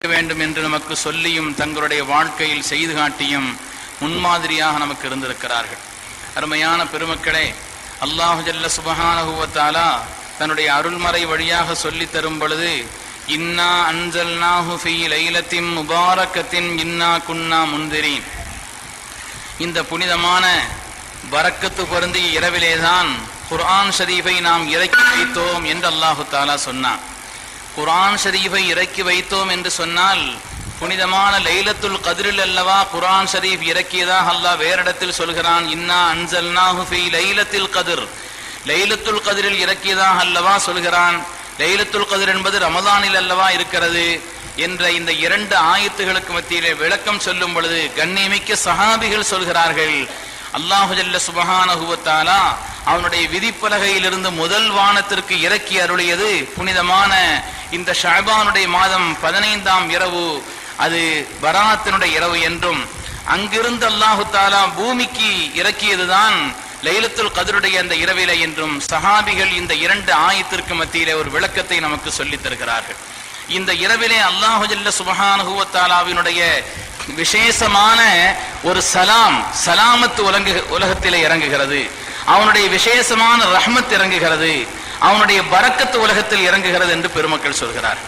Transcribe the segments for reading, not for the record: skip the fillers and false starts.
வேண்டும் என்று நமக்கு சொல்லியும் தங்களுடைய வாழ்க்கையில் செய்து காட்டியும் முன்மாதிரியாக நமக்கு இருந்திருக்கிறார்கள். அருமையான பெருமக்களே, அல்லாஹு ஜல்ல சுப்ஹானஹு வ தஆலா தன்னுடைய அருள்மறை வழியாக சொல்லி தரும் பொழுது, இன்னா அன்ஸல்நாஹு ஃபீ லைலத்தின் முபாரக்கத்தின் இன்னா குன்னா முன்திரீன், இந்த புனிதமான பரக்கத்து பொருந்திய இரவிலேதான் குர்ஆன் ஷரீஃபை நாம் இறக்கி வைத்தோம் என்று அல்லாஹு தஆலா சொன்னான். குர்ஆன் ஷரீஃபை இறக்கி வைத்தோம் என்று சொன்னால் புனிதமான லைலத்துல் கத்ரில் அல்லவா குர்ஆன் ஷரீஃப் இறக்கியதாக அல்லாஹ் வேறிடத்தில் சொல்கிறான். இன்னா அன்ஸல்நாஹு ஃபீ லைலத்தில் கத்ர், லைலத்துல் கத்ரில் இறக்கியதாக அல்லவா சொல்கிறான். லைலத்துல் கத்ர் என்பது ரமதானில் அல்லவா இருக்கிறது என்ற இந்த இரண்டு ஆயத்துகளுக்கு மத்தியிலே விளக்கம் சொல்லும் பொழுது கண்ணியமிக்க சஹாபிகள் சொல்கிறார்கள், அல்லாஹு ஜல்ல சுப்ஹானஹு வ தஆலா அவனுடைய விதிப்பலகையிலிருந்து முதல் வானத்திற்கு இறக்கி அருளியது புனிதமான இந்த ஷஅபானுடைய மாதம் 15ஆம் இரவு, அது பராத்தினுடைய இரவு என்றும், அங்கிருந்து அல்லாஹு தஆலா பூமிக்கு இறக்கியதுதான் லைலத்துல் கத்ருடைய அந்த இரவிலே என்றும் சஹாபிகள் இந்த இரண்டு ஆயத்திற்கு மத்தியிலே ஒரு விளக்கத்தை நமக்கு சொல்லித் தருகிறார்கள். இந்த இரவிலே அல்லாஹு ஜல்ல சுப்ஹானஹு வ தஆலாவினுடைய விசேஷமான ஒரு சலாமத்து உலகத்திலே இறங்குகிறது. அவனுடைய விசேஷமான ரஹ்மத் இறங்குகிறது, அவனுடைய பரக்கத்து உலகத்தில் இறங்குகிறது என்று பெருமக்கள் சொல்கிறார்.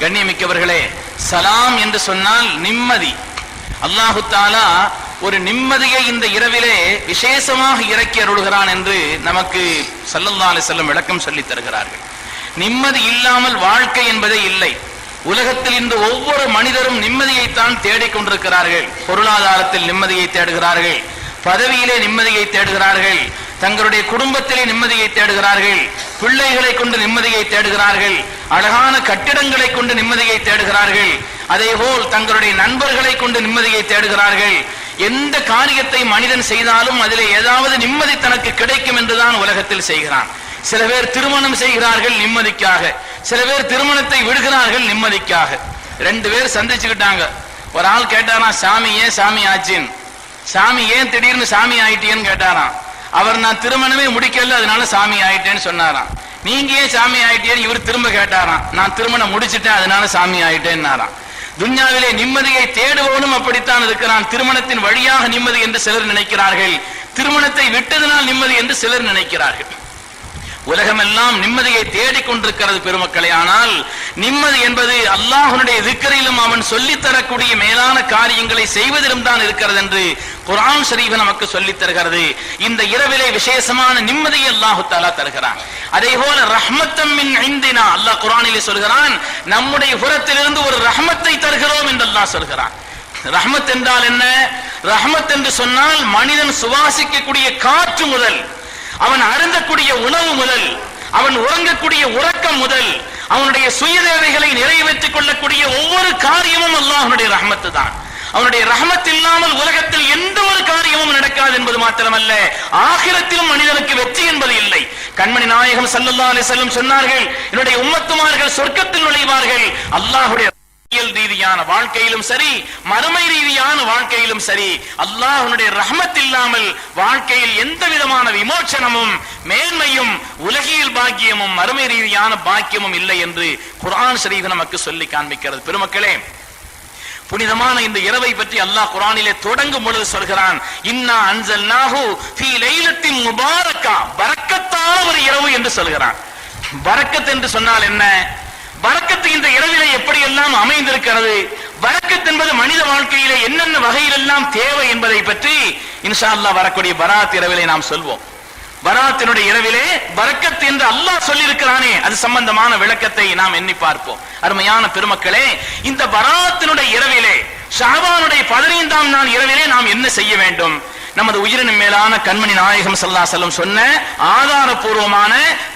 கண்ணியமிக்கவர்களே, சலாம் என்று சொன்னால் நிம்மதி. அல்லாஹு தஆலா ஒரு நிம்மதியை இந்த இரவிலே விசேஷமாக இறக்கி அருள்கிறான் என்று நமக்கு ஸல்லல்லாஹு அலைஹி வஸல்லம் விளக்கம் சொல்லித் தருகிறார்கள். நிம்மதி இல்லாமல் வாழ்க்கை என்பதே இல்லை. உலகத்தில் இந்த ஒவ்வொரு மனிதரும் நிம்மதியைத்தான் தேடிக்கொண்டிருக்கிறார்கள். பொருளாதாரத்தில் நிம்மதியை தேடுகிறார்கள், பதவியிலே நிம்மதியை தேடுகிறார்கள், தங்களுடைய குடும்பத்திலே நிம்மதியை தேடுகிறார்கள், பிள்ளைகளை கொண்டு நிம்மதியை தேடுகிறார்கள், அழகான கட்டிடங்களை கொண்டு நிம்மதியை தேடுகிறார்கள், அதேபோல் தங்களுடைய நண்பர்களை கொண்டு நிம்மதியை தேடுகிறார்கள். எந்த காரியத்தை மனிதன் செய்தாலும் அதிலே ஏதாவது நிம்மதி தனக்கு கிடைக்கும் என்றுதான் உலகத்தில் செய்கிறான். சில பேர் திருமணம் செய்கிறார்கள் நிம்மதிக்காக, சில பேர் திருமணத்தை விடுகிறார்கள் நிம்மதிக்காக. ரெண்டு பேர் சந்திச்சுக்கிட்டாங்க. ஒரு ஆள் கேட்டாராம், சாமி ஏன் சாமி ஆச்சின்னு, சாமி ஏன் திடீர்னு சாமி ஆயிட்டேன்னு கேட்டாராம். அவர் நான் திருமணமே முடிக்கல அதனால சாமி ஆயிட்டேன்னு சொன்னாராம். நீங்க ஏன் சாமி ஆயிட்டேன்னு இவர் திரும்ப கேட்டாராம். நான் திருமணம் முடிச்சுட்டேன் அதனால சாமி ஆயிட்டேன்னாராம். துன்யாவிலே நிம்மதியை தேடுவோனும் அப்படித்தான் இருக்கிறான். திருமணத்தின் வழியாக நிம்மதி என்று சிலர் நினைக்கிறார்கள், திருமணத்தை விட்டதனால் நிம்மதி என்று சிலர் நினைக்கிறார்கள். உலகமெல்லாம் நிம்மதியை தேடிக்கொண்டிருக்கிறது பெருமக்களே. ஆனால் நிம்மதி என்பது அல்லாஹ்வுடைய திக்ரிலும் அவன் சொல்லித் தரக்கூடிய மேலான காரியங்களை செய்வதிலும் தான் இருக்கிறது என்று குர்ஆன் ஷரீஃப் நமக்கு சொல்லித் தருகிறது. இந்த இரவிலே விசேஷமான நிம்மதியை அல்லாஹ் தஆலா தருகிறான். அதேபோல ரஹ்மத்தம் மின் இந்தினா, அல்லாஹ் குர்ஆனிலே சொல்கிறான், நம்முடைய புறத்திலிருந்து ஒரு ரஹ்மத்தை தருகிறோம் என்று அல்லாஹ் சொல்கிறான். ரஹ்மத் என்றால் என்ன? ரஹ்மத் என்று சொன்னால் மனிதன் சுவாசிக்கக்கூடிய காற்று முதல், அவன் அருந்தக்கூடிய உணவு முதல், அவன் உறங்கக்கூடிய உறக்கம் முதல், அவனுடைய சுயதேவைகளை நிறைவேற்றிக் கொள்ளக்கூடிய ஒவ்வொரு காரியமும் அல்லாஹ்வுடைய ரஹ்மத்து தான். அவனுடைய ரஹ்மத் இல்லாமல் உலகத்தில் எந்த ஒரு காரியமும் நடக்காது என்பது மாத்திரமல்ல, ஆகிரத்திலும் மனிதனுக்கு வெற்றி என்பது இல்லை. கண்மணி நாயகம் ஸல்லல்லாஹு அலைஹி வஸல்லம் சொன்னார்கள், என்னுடைய உம்மத்துமார்கள் சொர்க்கத்தில் நுழைவார்கள் அல்லாஹ்வுடைய ரீதியான வாழ்க்கையிலும் சரி, மறுமை ரீதியான வாழ்க்கையிலும் சரி, அல்லாஹ்வுடைய ரஹ்மத் இல்லாமல் வாழ்க்கையில் எந்த விதமான விமோச்சனமும் மேன்மையும் உலகியல் பாக்கியமும் மறுமை ரீதியான பாக்கியமும் இல்லை என்று குர்ஆன் ஷரீஃப் நமக்கு சொல்லி காண்பிக்கிறது. பெருமக்களே, புனிதமான இந்த இரவை பற்றி அல்லாஹ் குர்ஆனிலே தொடங்கும் பொழுது சொல்கிறான், இன்னா அன்ஸல்நாஹு ஃபீ லைலத்தின் முபாரக்கா, பரக்கத்தான ஒரு இரவு என்று சொல்கிறான். பரக்கத் என்று சொன்னால் என்ன? பரக்கத்து இந்த இரவிலே எப்படி எல்லாம் அமைந்திருக்கிறது, பரக்கத் என்பது மனித வாழ்க்கையிலே என்னென்ன வகையிலெல்லாம் தேவை என்பதை பற்றி இன்ஷா அல்லாஹ் வரக்கூடிய பராத் இரவிலே நாம் சொல்வோம். பராத்தினுடைய இரவிலே பரக்கத் என்று அல்லாஹ் சொல்லியிருக்கிறானே, அது சம்பந்தமான விளக்கத்தை நாம் எண்ணி பார்ப்போம். அருமையான பெருமக்களே, இந்த பராத்தினுடைய இரவிலே, ஷஅபானுடைய 15ஆம் நாள் இரவிலே நாம் என்ன செய்ய வேண்டும்? நமது உயிரினும் மேலான கண்மணி நாயகம் ஸல்லல்லாஹு அலைஹி வஸல்லம் சொன்ன ஆதாரபூர்வமான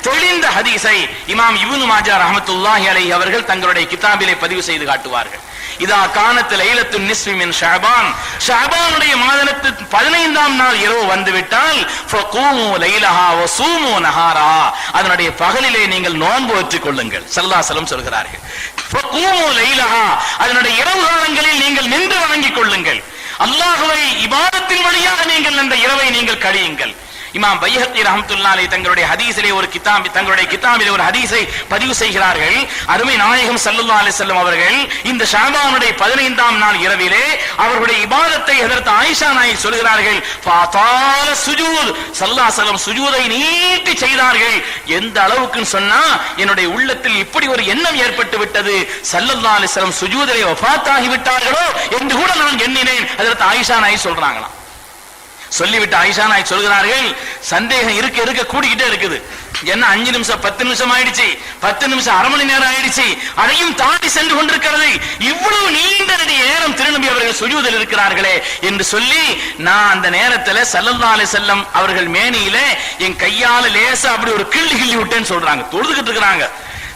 தெளிந்த ஹதீஸை இமாம் இப்னு மாஜா ரஹ்மத்துல்லாஹி அலைஹி அவர்கள் தங்களுடைய கிதாபிலே பதிவு செய்து காட்டுவார்கள். இதா கானத் லைலத்துன் நிஸ்ஃபி மின் ஷஅபான், ஷஅபானுடைய மாதத்தின் 15ஆம் நாள் இரவு வந்துவிட்டால் ஃபகூமு லைலஹா வஸூமு நஹாரா, அதனுடைய பகலிலே நீங்கள் நோன்பு வைத்துக் கொள்ளுங்கள் ஸல்லல்லாஹு அலைஹி வஸல்லம் சொல்கிறார்கள். ஃபகூமு லைலஹா, அதனுடைய இரவு காலங்களில் நீங்கள் நின்று வணங்கிக் கொள்ளுங்கள். அல்லாஹ்வை இபாதத்தின் வழியாக நீங்கள் அந்த இரவை நீங்கள் கழியுங்கள். இமாம் பைஹக்கி ரஹ்மத்துல்லாஹி அலைஹி தங்களுடைய ஹதீஸிலே தங்களுடைய கிதாபிலே ஒரு ஹதீஸை பதிவு செய்கிறார்கள். அருமை நாயகம் ஸல்லல்லாஹு அலைஹி வஸல்லம் அவர்கள் இந்த ஷஅபானுடைய 15ஆம் நாள் இரவிலே அவர்களுடைய இபாதத்தை ஹஜ்ரத் ஆயிஷா நாயகி சொல்கிறார்கள். ஃபதால சுஜூத், ஸல்லல்லாஹு அலைஹி வஸல்லம் சுஜூதை நீட்டி செய்தார்கள். எந்த அளவுக்கு சொன்னா என்னுடைய உள்ளத்தில் இப்படி ஒரு எண்ணம் ஏற்பட்டு விட்டது, ஸல்லல்லாஹு அலைஹி வஸல்லம் சுஜூதிலே வஃபாத் ஆகி விட்டார்களோ என்று கூட நான் எண்ணினேன். ஹஜ்ரத் ஆயிஷா நாயகி சொல்றாங்களாம். சொல்லிவிட்டு ஆயிஷா நாயகி சொல்கிறார்கள், சந்தேகம் இருக்க இருக்க கூடிக்கிட்டே இருக்குது. என்ன 5 நிமிஷம் 10 நிமிஷம் ஆயிடுச்சு, 10 நிமிஷம் அரை மணி நேரம் ஆயிடுச்சு, அதையும் தாண்டி சென்று கொண்டிருக்கிறது. இவ்வளவு நீண்ட நேரம் திருநபி அவர்கள் சுஜூதில் இருக்கிறார்களே என்று சொல்லி நான் அந்த நேரத்தில் ஸல்லல்லாஹு அலைஹி வஸல்லம் அவர்கள் மேனியில என் கையால லேசா அப்படி ஒரு கிள்ளி விட்டேன்னு சொல்றாங்க. தொழுதுகிட்டு இருக்கிறாங்க,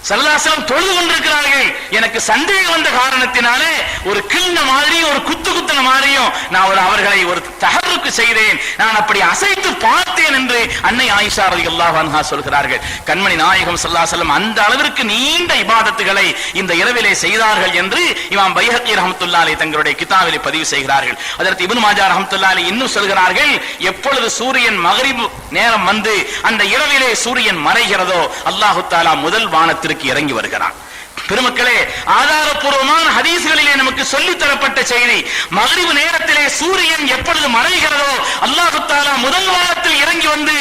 ஸல்லல்லாஹு அலைஹி வஸல்லம் தொழுது கொண்டிருக்கிறார்கள். எனக்கு சந்தேகம் வந்த காரணத்தினாலே ஒரு கிண்ண மாதிரியும் ஒரு குத்துன மாதிரியும் நான் அவர்களை ஒரு தஹர்ருக்கு செய்தேன், நான் அப்படி அசைத்து பார்த்தேன் என்று அன்னை ஆயிஷா ரலியல்லாஹு அன்ஹா சொல்கிறார்கள். கண்மணி நாயகம் ஸல்லல்லாஹு அலைஹி வஸல்லம் அந்த அளவிற்கு நீண்ட இபாதத்துகளை இந்த இரவிலே செய்தார்கள் என்று இமாம் பைஹக்கி ரஹ்மத்துல்லாஹி அலைஹி தங்களுடைய கிதாபிலே பதிவு செய்கிறார்கள். அதற்கு இப்னு மாஜா ரஹ்மத்துல்லாஹி அலைஹி இன்னும் சொல்கிறார்கள், எப்பொழுது சூரியன் மக்ரிப் நேரம் வந்து அந்த இரவிலே சூரியன் மறைகிறதோ அல்லாஹ் தஆலா முதல் வானத்திற்கு இறங்கி வருகிறான். பெருமக்களே, ஆதாரபூர்வமான ஹதீஸ்களிலே நமக்கு சொல்லித் தரப்பட்ட செய்தி, மக்ரிப் நேரத்திலே சூரியன் எப்பொழுது மறைகிறதோ அல்லாஹ் தஆலா முதல் வானத்தில் இறங்கி வந்து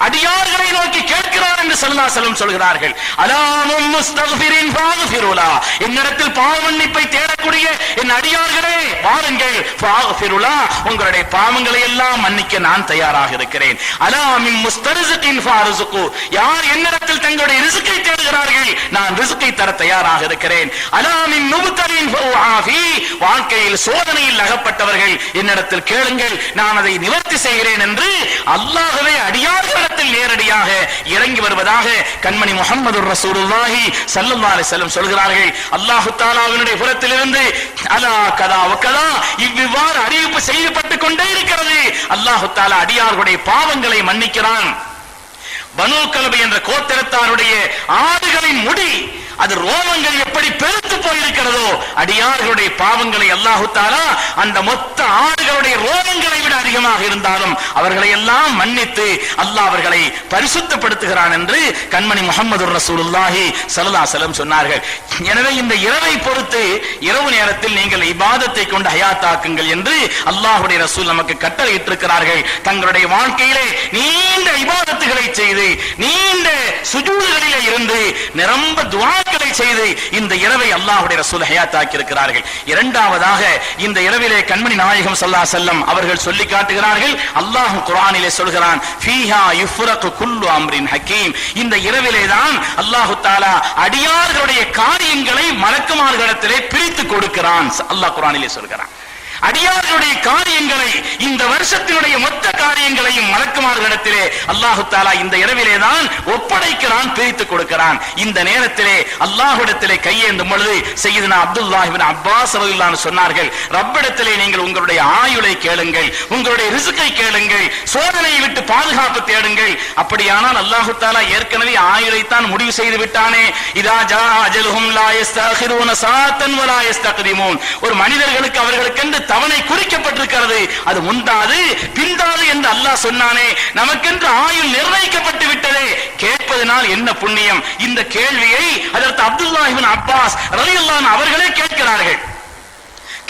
அடியார்களை நோக்கி கேட்கிறார் என்று ஸல்லல்லாஹு அலைஹி வஸல்லம் சொல்கிறார்கள். அலாமும் முஸ்தக்ஃபிரின் ஃபக்ஃபிருலா, என்னிடத்தில் பாவ மன்னிப்பை தேடக்கூடிய என் அடியார்களே வாருங்கள், ஃபக்ஃபிருலா, உங்களுடைய பாவங்களை எல்லாம் மன்னிக்க நான் தயாராக இருக்கிறேன். அலாமின் முஸ்தர்ஸிகின் ஃபர்ஸுகு, யார் என்னிடத்தில் தங்களுடைய ரிஸ்கை தேடுகிறார்கள் நான் ரிஸ்கை தர தயாராக இருக்கிறேன். அலாமின் முப்தலின் ஃபஆஃபி, வாழ்க்கையில் சோதனையில் அகப்பட்டவர்கள் என்னிடத்தில் கேளுங்கள், நான் அதை நிவர்த்தி செய்கிறேன் என்று அல்லாஹ்வே அடியார்களிடத்தில் நேரடியாக இறங்கி வருவதாக கண்மணி முஹம்மது ரசூலுல்லாஹி ஸல்லல்லாஹு அலைஹி வஸல்லம் சொல்கிறார்கள். அல்லாஹ் தஆலாவினுடைய புறத்திலிருந்து அலா கதா வகதா இவ்வாறு அறிவிப்பு செய்யப்பட்டுக் கொண்டே இருக்கிறது. அல்லாஹ் தஆலா அடியார்களுடைய பாவங்களை மன்னிக்கிறான். பனூ கல்ப் என்ற கோத்திரத்தாருடைய ஆடுகளின் முடி, அது ரோமங்கள் எப்படி பெருத்து போயிருக்கிறதோ அடியார்களுடைய பாவங்களை அல்லாஹ் தஆலா அந்த மொத்த ஆடுகளுடைய ரோமங்களை விட அதிகமாக இருந்தாலும் அவர்களை எல்லாம் மன்னித்து அல்லாஹ் அவர்களை பரிசுத்தப்படுத்துகிறான் என்று கண்மணி முஹம்மது ரசூலுல்லாஹி ஸல்லல்லாஹு அலைஹி வஸல்லம் சொன்னார்கள். எனவே இந்த இரவை பொறுத்து இரவு நேரத்தில் நீங்கள் இபாதத்தை கொண்டு ஹயாத்தாக்குங்கள் என்று அல்லாஹ்வுடைய ரசூல் நமக்கு கட்டளையிட்டிருக்கிறார்கள். தங்களுடைய வாழ்க்கையிலே நீண்ட இபாதத்துகளை செய்து நீண்ட சுஜூதுகளிலே இருந்து நிரம்ப துஆக்களை செய்து இந்த இரவை அல்லாஹ்வுடைய ரசூல் ஹயாத்தாக்கி இருக்கிறார்கள். இரண்டாவதாக இந்த இரவிலே கண்மணி நாயகம் ஸல்லல்லாஹு அலைஹி வஸல்லம் அவர்கள் சொல்லி காட்டுகிறார்கள், அல்லாஹ் குர்ஆனிலே சொல்கிறான், ஃபீஹா யுஃப்ரகு குல்லு அம்ரின் ஹக்கீம், இந்த இரவிலே தான் அல்லாஹ் தஆலா அடியார்களுடைய காரியங்களை மலக்குமார்களிடத்திலே பிரித்து கொடுக்கிறான். அல்லாஹ் குர்ஆனிலே சொல்கிறான், அடியார்களுடைய காரியங்களை, இந்த வருஷத்தினுடைய மொத்த காரியங்களையும் மலக்குமார்களிடத்திலே அல்லாஹ் தஆலா இந்த இரவிலே தான் ஒப்படைக்கிறான், பிரித்து கொடுக்கிறான். இந்த நேரத்திலே அல்லாஹ்விடத்திலே கையேந்தும் பொழுது சையதுனா அப்துல்லாஹ் இப்னு அப்பாஸ் ரலியல்லாஹு அன்ஹு சொன்னார்கள், ரப்பிடத்திலே நீங்கள் உங்களுடைய ஆயுளை கேளுங்கள், உங்களுடைய ரிஸ்கை கேளுங்கள், சோதனையை விட்டு பாதுகாப்பு தேடுங்கள். அப்படியானால் அல்லாஹ் தஆலா ஏற்கனவே ஆயுளை தான் முடிவு செய்து விட்டானே. இதா ஜா அஜலுஹும் லா யஸ்தகிருன சாத்தன் வலா யஸ்தக்திமூன், ஒரு மனிதர்களுக்கு அவர்களுக்கு தவணை குறிக்கப்பட்டிருக்கிறது, அது முந்தாது பிந்தாது என்று அல்லாஹ் சொன்னானே. நமக்கென்று ஆயுள் நிர்ணயிக்கப்பட்டு விட்டதே, கேட்பதனால் என்ன புண்ணியம்? இந்த கேள்வியை ஹஜ்ரத் அப்துல்லாஹ் இப்னு அப்பாஸ் ரலியல்லாஹு அன்ஹு அவர்களே கேட்கிறார்கள்.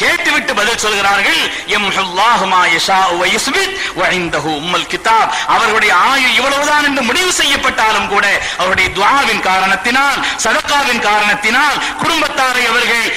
கேட்டுவிட்டு பதில் சொல்கிறார்கள், யம்ஹுல்லாஹு மா யஷாஉ வ யுஸ்பித் வ இன்தஹு உம்முல் கிதாப், அவர்களுடைய ஆயுள் இவ்வளவுதான் என்று முடிவு செய்யப்பட்டாலும் கூட அவருடைய துஆவின் காரணத்தினால், சதகாவின் காரணத்தினால், குடும்பத்தாரை அவர்கள்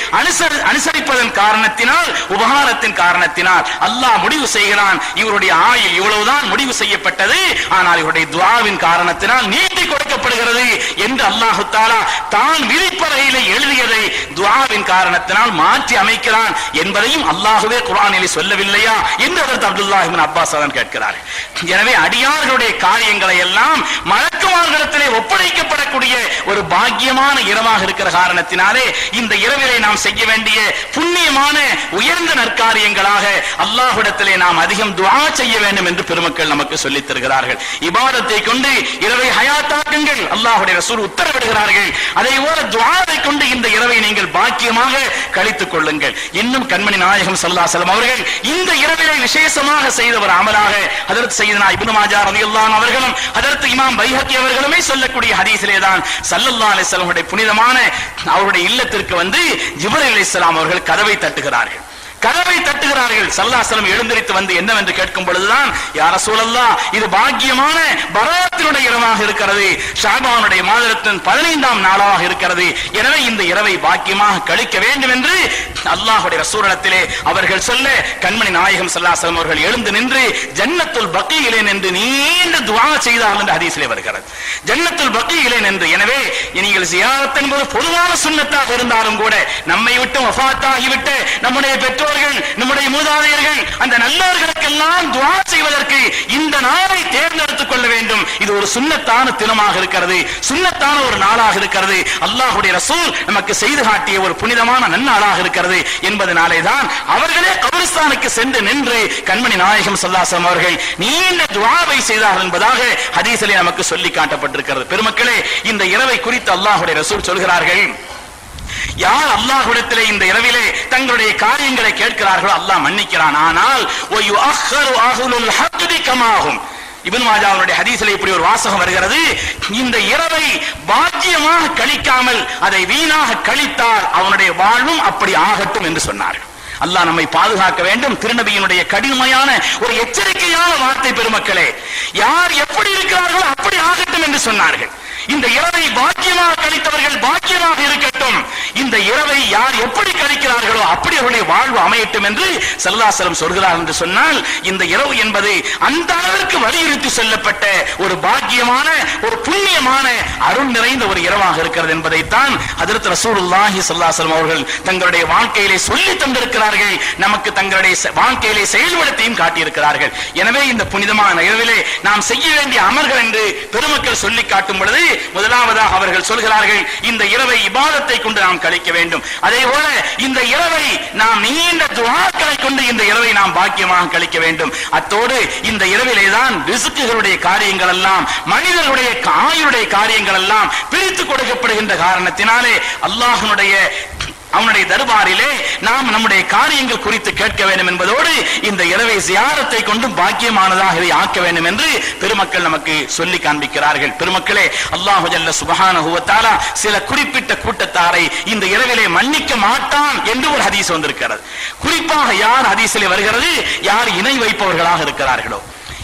அனுசரிப்பதன் காரணத்தினால், உபகாரத்தின் காரணத்தினால் அல்லாஹ் முடிவு செய்கிறான், இவருடைய ஆயுள் இவ்வளவுதான் முடிவு செய்யப்பட்டது, ஆனால் இவருடைய துஆவின் காரணத்தினால் நீட்டி கொடுக்கப்படுகிறது என்று அல்லாஹ் தஆலா தான் விதிப்பறையிலே எழுதியதை துஆவின் காரணத்தினால் மாற்றி அமைக்கிறான் என்பதையும் அல்லாஹ்வே குர்ஆனிலே சொல்லவில்லையா என்று ஹஜ்ரத் அப்துல்லாஹ் இப்னு அப்பாஸ் தான் கேட்கிறார். எனவே அடியார்களுடைய காரியங்களை எல்லாம் மலக்குமார்களிடத்திலே ஒப்படைக்கப்படக்கூடிய ஒரு பாக்கியமான இரவாக இருக்கிற காரணத்தினாலே இந்த இரவிலே நாம் செய்ய வேண்டிய புண்ணியமான உயர்ந்த நற்காரியங்களாக அல்லாஹ்விடத்திலே நாம் அதிகம் துஆ செய்ய வேண்டும் என்று பெருமக்கள் நமக்கு சொல்லித் தருகிறார்கள். இபாதத்தை கொண்டு இரவை ஹயாத்தாக்குங்கள், அல்லாஹ்வுடைய ரசூல் உத்தரவிடுகிறார்கள். அதே போல துஆவை கொண்டு இந்த இரவை நீங்கள் பாக்கியமாக கழித்துக் கொள்ளுங்கள். இன்னும் மீண்டும் கண்மணி நாயகம் ஸல்லல்லாஹு அலைஹி வஸல்லம் அவர்கள் இந்த இரவிலே விசேஷமாக செய்த ஒரு அமலாக ஹஜ்ரத் சையதுனா இப்னு மாஜா ரலியல்லாஹு அன்ஹு அவர்களும் ஹஜ்ரத் இமாம் பைஹக்கி அவர்களுமே சொல்லக்கூடிய ஹதீஸிலே தான் ஸல்லல்லாஹு அலைஹி வஸல்லம் உடைய புனிதமான அவருடைய இல்லத்திற்கு வந்து ஜிப்ரீல் அலைஹிஸ்ஸலாம் அவர்கள் கதவை தட்டுகிறார்கள். ஸல்லல்லாஹு அலைஹி வஸல்லம் எழுந்திருத்து வந்து என்னவென்று கேட்கும் பொழுதுதான், யா ரசூலல்லாஹ், இது பாக்கியமான பராத்தினுடைய இரவாக இருக்கிறது, ஷாபானுடைய மாதத்தின் 15ஆம் நாளாக இருக்கிறது, எனவே இந்த இரவை பாக்கியமாக கழிக்க வேண்டும் என்று அல்லாஹ்வுடைய ரசூலிடத்திலே அவர்கள் சொல்ல, கண்மணி நாயகம் ஸல்லல்லாஹு அலைஹி வஸல்லம் அவர்கள் எழுந்து நின்று ஜன்னத்துல் பக்கீயிலே நின்று நீண்ட துஆ செய்தார்கள் என்று ஹதீஸிலே வருகிறது. ஜன்னத்துல் பக்கீயிலே நின்று. எனவே நீங்கள் ஜியாரத் என்பது பொதுவான சுன்னத்தாக இருந்தாலும் கூட நம்மை விட்டு வஃபாத்தாகிவிட்ட நம்முடைய பெற்றோர்கள், நம்முடைய மூதாதையர்கள், அந்த நல்லவர்களுக்கெல்லாம் துஆ செய்வதற்கு இந்த நாளை தேர்ந்தெடுத்துக் கொள்ள வேண்டும். இது ஒரு சுன்னத்தான தினமாக இருக்கிறது, சுன்னத்தான ஒரு நாளாக இருக்கிறது, அல்லாஹ்வுடைய ரசூல் நமக்கு செய்து காட்டிய ஒரு புனிதமான நன்னாளாக இருக்கிறது என்பதனாலே தான் அவர்களே கபரிஸ்தானுக்கு சென்று நின்று கண்மணி நாயகம் ஸல்லல்லாஹு அலைஹி வஸல்லம் அவர்கள் நீண்ட துஆவை செய்தார்கள் என்பதாக ஹதீஸிலே நமக்கு சொல்லி காட்டப்பட்டிருக்கிறது. பெருமக்களே, இந்த இரவை குறித்து அல்லாஹ்வுடைய ரசூல் சொல்கிறார்கள், யார் அல்லாஹ்விடத்திலே இந்த இரவிலே தங்களுடைய காரியங்களை கேட்கிறார்களோ அல்லாஹ் மன்னிக்கிறான். ஆனால் இப்னு மாஜாவுடைய ஹதீஸிலே இப்படி ஒரு வாசகம் வருகிறது, இந்த இரவை பாக்கியமாக கழிக்காமல் அதை வீணாக கழித்தால் அவனுடைய வாழ்வும் அப்படி ஆகட்டும் என்று சொன்னார்கள். அல்லாஹ் நம்மை பாதுகாக்க வேண்டும். திருநபியினுடைய கடுமையான ஒரு எச்சரிக்கையான வார்த்தை. பெருமக்களே, யார் எப்படி இருக்கிறார்களோ அப்படி ஆகட்டும் என்று சொன்னார்கள். இந்த இரவை பாக்கியமாக கழித்தவர்கள் பாக்கியமாக இருக்கட்டும், இந்த இரவை யார் எப்படி கழிக்கிறார்களோ அப்படி அவருடைய வாழ்வு அமையட்டும் என்று ஸல்லல்லாஹு அலைஹி வஸல்லம் சொல்கிறார் என்று சொன்னால், இந்த இரவு என்பது அந்த அளவிற்கு வலியுறுத்தி சொல்லப்பட்ட ஒரு பாக்கியமான ஒரு புண்ணியமான அருள் நிறைந்த ஒரு இரவாக இருக்கிறது என்பதைத்தான் ஹஜ்ரத் ரசூலுல்லாஹி ஸல்லல்லாஹு அலைஹி வஸல்லம் அவர்கள் தங்களுடைய வாழ்க்கையிலே சொல்லி தந்திருக்கிறார்கள், நமக்கு தங்களுடைய வாழ்க்கையிலே செயல்படுத்தியும் காட்டியிருக்கிறார்கள். எனவே இந்த புனிதமான இரவிலே நாம் செய்ய வேண்டிய அமல்கள் என்று பெருமக்கள் சொல்லி காட்டும் பொழுது முதலாவதாக அவர்கள் சொல்கிறார்கள், இந்த இரவை இபாதத்தை கொண்டு நாம் கழிக்க வேண்டும். அதே போல இந்த இரவை நாம் நீண்ட துஆக்களை கொண்டு இந்த இரவை நாம் பாக்கியமாக கழிக்க வேண்டும். அத்தோடு இந்த இரவிலே தான் ரிஸ்குகளுடைய காரியங்கள் எல்லாம், மனிதர்களுடைய ஆயுளுடைய காரியங்கள் எல்லாம் பிரித்து கொடுக்கப்படுகின்ற காரணத்தினாலே அவனுடைய தர்பாரிலே நாம் நம்முடைய காரியங்கள் குறித்து கேட்க வேண்டும் என்பதோடு இந்த இரவை ஜியாரத்தை கொண்டு பாக்கியமானதாக இதை ஆக்க வேண்டும் என்று பெருமக்கள் நமக்கு சொல்லி காண்பிக்கிறார்கள். பெருமக்களே, அல்லாஹ் ஜல்ல சுப்ஹானஹு வ தஆலா சில குறிப்பிட்ட கூட்டத்தாரை இந்த இரவிலே மன்னிக்க மாட்டான் என்று ஒரு ஹதீஸ் வந்திருக்கிறது. குறிப்பாக யார் ஹதீஸிலே வருகிறது, யார் இணை வைப்பவர்களாக இருக்கிறார்களோ,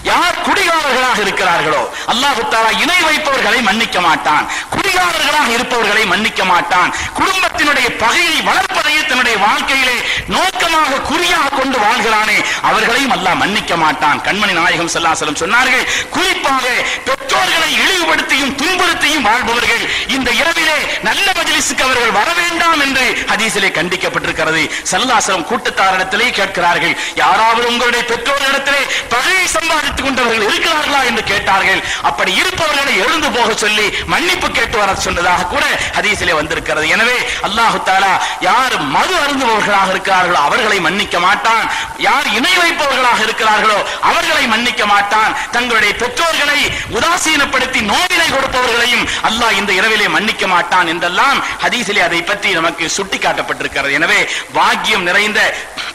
யார் குடிகாரர்களாக இருக்கிறார்களோ, அல்லாஹ் தஆலா இணை வைப்பவர்களை மன்னிக்க மாட்டான், குடிகாரர்களாக இருப்பவர்களை மன்னிக்க மாட்டான், குடும்பத்தினுடைய பகையை வளர்ப்பதையே தன்னுடைய வாழ்க்கையிலே நோக்கமாக குறியாக கொண்டு வாழ்கிறானே அவர்களையும் அல்லாஹ் மன்னிக்க மாட்டான். கண்மணி நாயகம் ஸல்லல்லாஹு அலைஹி வஸல்லம் சொன்னார்கள், குறிப்பாக பெற்றோர்களை இழிவுபடுத்தியும் துன்புறுத்தியும் வாழ்பவர்கள் இந்த இரவிலே நல்ல மஜ்லிஸுக்கு அவர்கள் வர வேண்டாம் என்று ஹதீஸிலே கண்டிக்கப்பட்டிருக்கிறது. ஸல்லல்லாஹு அலைஹி வஸல்லம் கூட்டத்தாரிடத்திலே கேட்கிறார்கள், யாராவது உங்களுடைய பெற்றோர்களிடத்திலே பகையை சம்பாதித்துக் கொண்டவர்கள் இருக்கிறார்களா என்று கேட்டார்கள். அப்படி இருப்பவர்களை எழுந்து போக சொல்லி மன்னிப்பு கேட்டு வர சொன்னதாக கூட ஹதீஸிலே வந்திருக்கிறது. எனவே அல்லாஹ் தஆலா யார் மது அருந்துபவர்களாக இருக்கிறார்களோ அவர்களை மன்னிக்க மாட்டான், யார் இணை வைப்பவர்களாக இருக்கிறார்களோ அவர்களை மன்னிக்க மாட்டான், தங்களுடைய பெற்றோர்களை உதாசீனப்படுத்தி நோவினை கொடுப்பவர்களையும் அல்லாஹ் இந்த இரவிலே மன்னிக்க மாட்டான் என்றெல்லாம் ஹதீஸிலே அதை பற்றி நமக்கு சுட்டி காட்டப்பட்டிருக்கிறது. எனவே பாக்கியம் நிறைந்த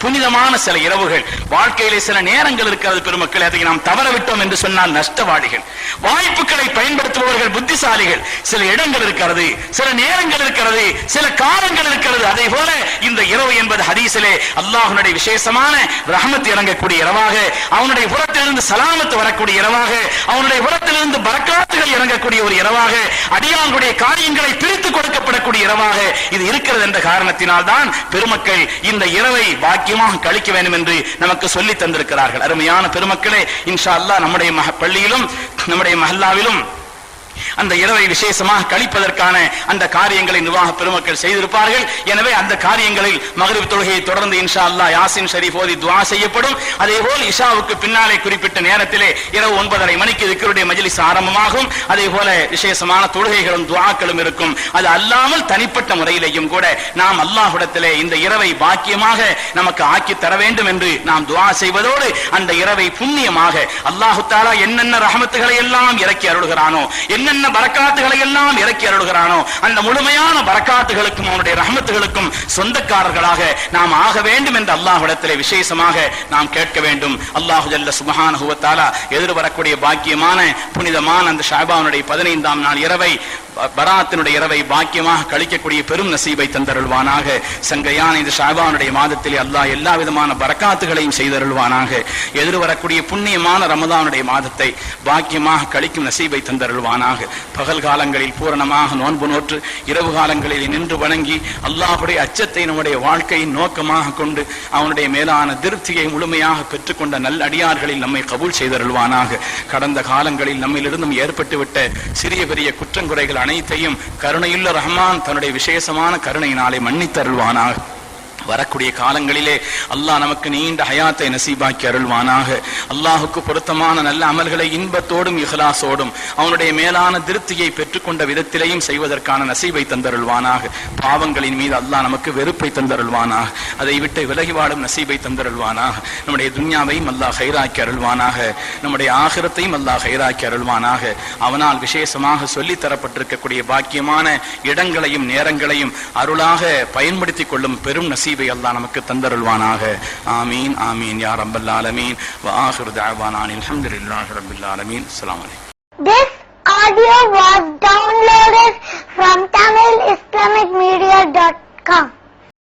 புனிதமான சில இரவுகள் வாழ்க்கையிலே சில நேரங்கள் இருக்கிறது. பெருமக்கள், அதை நாம் தவறவிட்டோம் என்று சொன்னால் நஷ்டவாளிகள். வாய்ப்புகளை பயன்படுத்துபவர்கள் புத்திசாலிகள். சில இடங்கள் இருக்கிறது, சில நேரங்கள் இருக்கிறது, சில காலங்கள் இருக்கிறது. அதே போல இந்த இரவு என்பது ஹதீஸிலே அல்லாஹ்வுடைய விசேஷமான ரஹ்மத் இறங்கக்கூடிய இரவாக, அவனுடைய புறத்திலிருந்து சலாமத்து வரக்கூடிய இரவாக, அவனுடைய புறத்திலிருந்து பரக்காத்துகள் இறங்கக்கூடிய ஒரு இரவாக, அடியார்களுடைய காரியங்களை பிரித்து கொடுக்கப்படக்கூடிய இரவாக இது இருக்கிறது என்ற காரணத்தினால் தான் பெருமக்கள் இந்த இரவை பாக்கியமாக கழிக்க வேண்டும் என்று நமக்கு சொல்லி தந்திருக்கிறார்கள். அருமையான பெருமக்களே, இன்ஷா அல்லாஹ் நம்முடைய பள்ளியிலும் நம்முடைய மஹல்லாவிலும் அந்த இரவை விசேஷமாக கழிப்பதற்கான அந்த காரியங்களை நிர்வாக பெருமக்கள் செய்திருப்பார்கள். எனவே அந்த காரியங்களில் மக்ரிப் தொழுகையை தொடர்ந்து இன்ஷா அல்லாஹ் யாசின் ஷரீஃப் ஓதி துஆ செய்யப்படும். அதேபோல் இஷாவுக்கு பின்னாலே குறிப்பிட்ட நேரத்திலே இரவு 9:30 மணிக்கு திக்ருடைய மஜ்லிஸ் ஆரம்பமாகும். அதேபோல விசேஷமான தொழுகைகளும் துஆக்களும் இருக்கும். அது அல்லாமல் தனிப்பட்ட முறையிலேயும் கூட நாம் அல்லாஹ்விடத்திலே இந்த இரவை பாக்கியமாக நமக்கு ஆக்கி தர வேண்டும் என்று நாம் துஆ செய்வதோடு அந்த இரவை புண்ணியமாக அல்லாஹ் தஆலா என்னென்ன ரஹமத்துகளை எல்லாம் இறக்கி அருள்கிறானோ, என்னென்ன பரக்காத்துகளை எல்லாம் இறக்கி அருள்கிறானோ அந்த முழுமையான பரக்காத்துகளுக்கும் அவனுடைய ரஹ்மத்துகளுக்கும் சொந்தக்காரர்களாக நாம் ஆக வேண்டும் என்று அல்லாஹ்விடத்திலே விசேஷமாக நாம் கேட்க வேண்டும். அல்லாஹ் ஜல்ல சுப்ஹானஹு வ தஆலா எதிர்வரக்கூடிய பாக்கியமான புனிதமான அந்த ஷஅபானுடைய 15ஆம் நாள் இரவை, பராத்தினுடைய இரவை பாக்கியமாக கழிக்கக்கூடிய பெரும் நசீபை தந்தருள்வானாக. சங்கையான இந்த ஷஅபானுடைய மாதத்திலே அல்லாஹ் எல்லா விதமான பரக்காத்துகளையும் செய்தருள்வானாக. எதிர்வரக்கூடிய புண்ணியமான ரமதானுடைய மாதத்தை பாக்கியமாக கழிக்கும் நசீபை தந்தருள்வானாக. பகல் காலங்களில் பூரணமாக நோன்பு நோற்று இரவு காலங்களில் நின்று வணங்கி அல்லாஹ்வுடைய அச்சத்தை நம்முடைய வாழ்க்கையின் நோக்கமாக கொண்டு அவனுடைய மேலான திருப்தியை முழுமையாக பெற்றுக்கொண்ட நல் அடியார்களில் நம்மை கபூல் செய்தருள்வானாக. கடந்த காலங்களில் நம்மிலிருந்தும் ஏற்பட்டுவிட்ட சிறிய பெரிய குற்றங்குறைகள் அனைத்தையும் கருணையுள்ள ரஹ்மான் தன்னுடைய விசேஷமான கருணையினாலே மன்னித்தருள்வானாக. வரக்கூடிய காலங்களிலே அல்லாஹ் நமக்கு நீண்ட ஹயாத்தை நசீபாக்கி அருள்வானாக. அல்லாஹுக்கு பொருத்தமான நல்ல அமல்களை இன்பத்தோடும் இஹ்லாசோடும் அவனுடைய மேலான திருப்தியை பெற்றுக்கொண்ட விதத்திலேயும் செய்வதற்கான நசீபை தந்தருள்வானாக. பாவங்களின் மீது அல்லாஹ் நமக்கு வெறுப்பை தந்தருள்வானாக. அதை விட்டு விலகி வாழும் நசீபை தந்தருள்வானாக. நம்முடைய துன்யாவையும் அல்லாஹ் ஹைராக்கி அருள்வானாக. நம்முடைய ஆகிரத்தையும் அல்லாஹ் ஹைராக்கி அருள்வானாக. அவனால் விசேஷமாக சொல்லித் தரப்பட்டிருக்கக்கூடிய பாக்கியமான இடங்களையும் நேரங்களையும் அருளாக பயன்படுத்திக் கொள்ளும் பெரும் நசீபை அல்லாஹ் நமக்கு தந்தருள்வானாக. ஆமீன் ஆமீன் யா ரப்பல் ஆலமீன். வ ஆகிரு தஅவானா அல்ஹம்துலில்லாஹி ரப்பில் ஆலமீன். அஸ்ஸலாமு அலைக்கும். This audio was downloaded